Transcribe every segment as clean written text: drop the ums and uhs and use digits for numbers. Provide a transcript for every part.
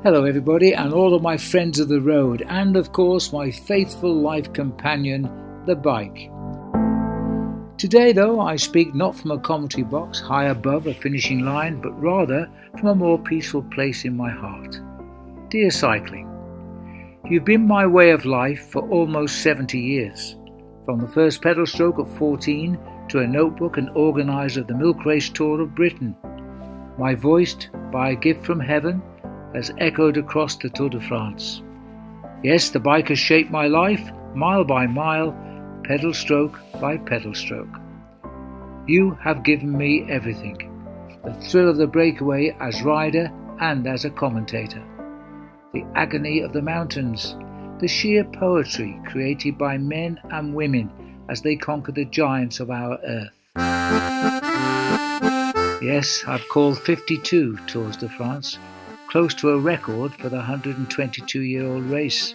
Hello everybody, and all of my friends of the road, and of course my faithful life companion, the bike. Today though, I speak not from a commentary box high above a finishing line, but rather from a more peaceful place in my heart. Dear cycling, you've been my way of life for almost 70 years. From the first pedal stroke at 14 to a notebook and organiser of the Milk Race Tour of Britain. My voice, by a gift from heaven, has echoed across the Tour de France. Yes, the bike has shaped my life, mile by mile, pedal stroke by pedal stroke. You have given me everything. The thrill of the breakaway as rider and as a commentator. The agony of the mountains. The sheer poetry created by men and women as they conquer the giants of our earth. Yes, I've called 52 Tours de France, close to a record for the 122-year-old race.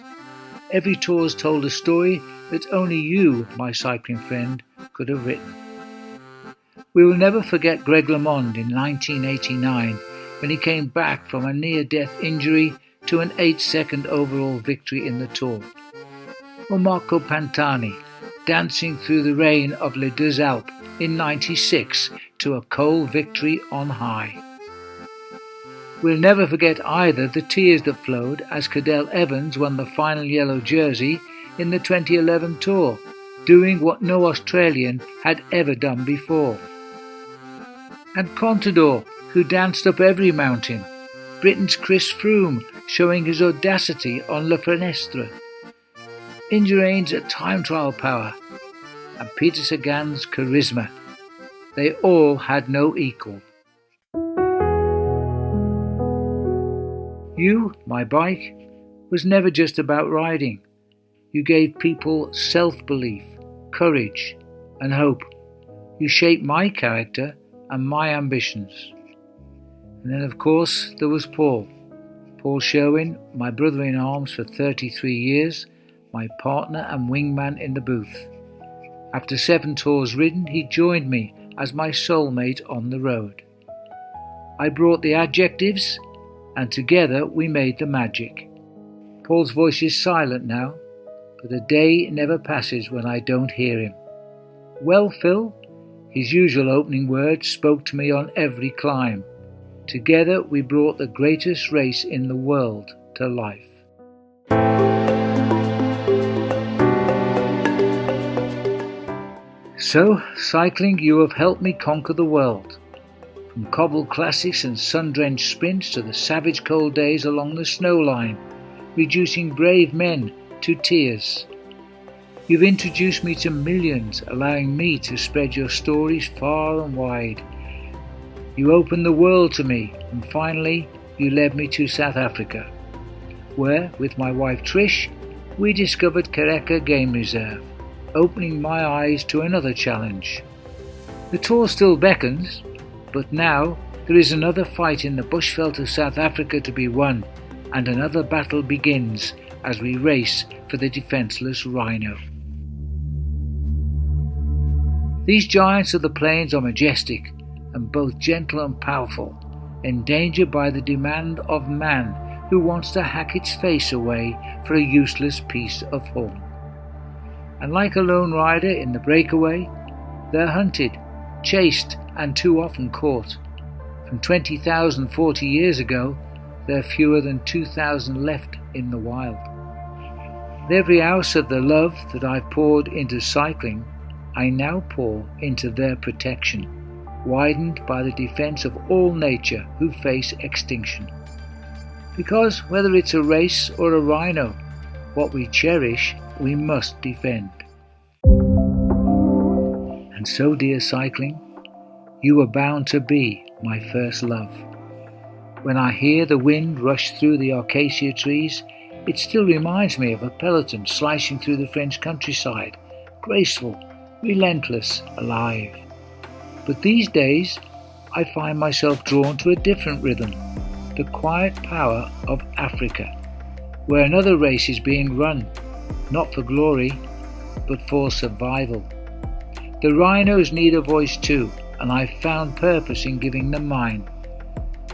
Every tour's told a story that only you, my cycling friend, could have written. We will never forget Greg LeMond in 1989 when he came back from a near-death injury to an 8-second overall victory in the Tour. Or Marco Pantani dancing through the rain of Les Deux Alpes in 96 to a cold victory on high. We'll never forget either the tears that flowed as Cadel Evans won the final yellow jersey in the 2011 Tour, doing what no Australian had ever done before. And Contador, who danced up every mountain, Britain's Chris Froome showing his audacity on Le Fenestre, Indurain's time trial power, and Peter Sagan's charisma. They all had no equal. You, my bike, was never just about riding. You gave people self-belief, courage, and hope. You shaped my character and my ambitions. And then, of course, there was Paul Sherwen, my brother-in-arms for 33 years, my partner and wingman in the booth. After 7 tours ridden, he joined me as my soulmate on the road. I brought the adjectives, and together we made the magic. Paul's voice is silent now, but a day never passes when I don't hear him. Well, Phil, his usual opening words spoke to me on every climb. Together we brought the greatest race in the world to life. So, cycling, you have helped me conquer the world. From cobbled classics and sun-drenched sprints to the savage cold days along the snow line, reducing brave men to tears. You've introduced me to millions, allowing me to spread your stories far and wide. You opened the world to me, and finally you led me to South Africa, where, with my wife Trish, we discovered Kereka Game Reserve, opening my eyes to another challenge. The tour still beckons, but now there is another fight in the bushveld of South Africa to be won, and another battle begins as we race for the defenceless rhino. These giants of the plains are majestic and both gentle and powerful, endangered by the demand of man who wants to hack its face away for a useless piece of horn. And like a lone rider in the breakaway, they're hunted, chased, and too often caught. From 20,000 40 years ago, there are fewer than 2,000 left in the wild. With every ounce of the love that I've poured into cycling, I now pour into their protection, widened by the defense of all nature who face extinction. Because whether it's a race or a rhino, what we cherish, we must defend. And so, dear cycling, you were bound to be my first love. When I hear the wind rush through the acacia trees, it still reminds me of a peloton slicing through the French countryside, graceful, relentless, alive. But these days, I find myself drawn to a different rhythm, the quiet power of Africa, where another race is being run, not for glory, but for survival. The rhinos need a voice too, and I've found purpose in giving them mine.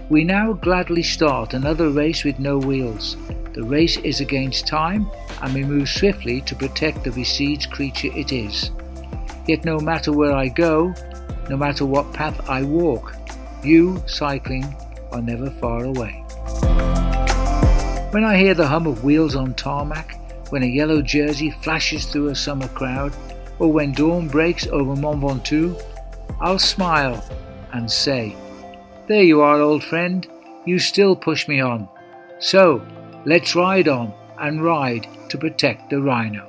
We now gladly start another race with no wheels. The race is against time, and we move swiftly to protect the besieged creature it is. Yet no matter where I go, no matter what path I walk, you, cycling, are never far away. When I hear the hum of wheels on tarmac, when a yellow jersey flashes through a summer crowd, or when dawn breaks over Mont Ventoux, I'll smile and say, "There you are, old friend, you still push me on. So, let's ride on and ride to protect the rhino."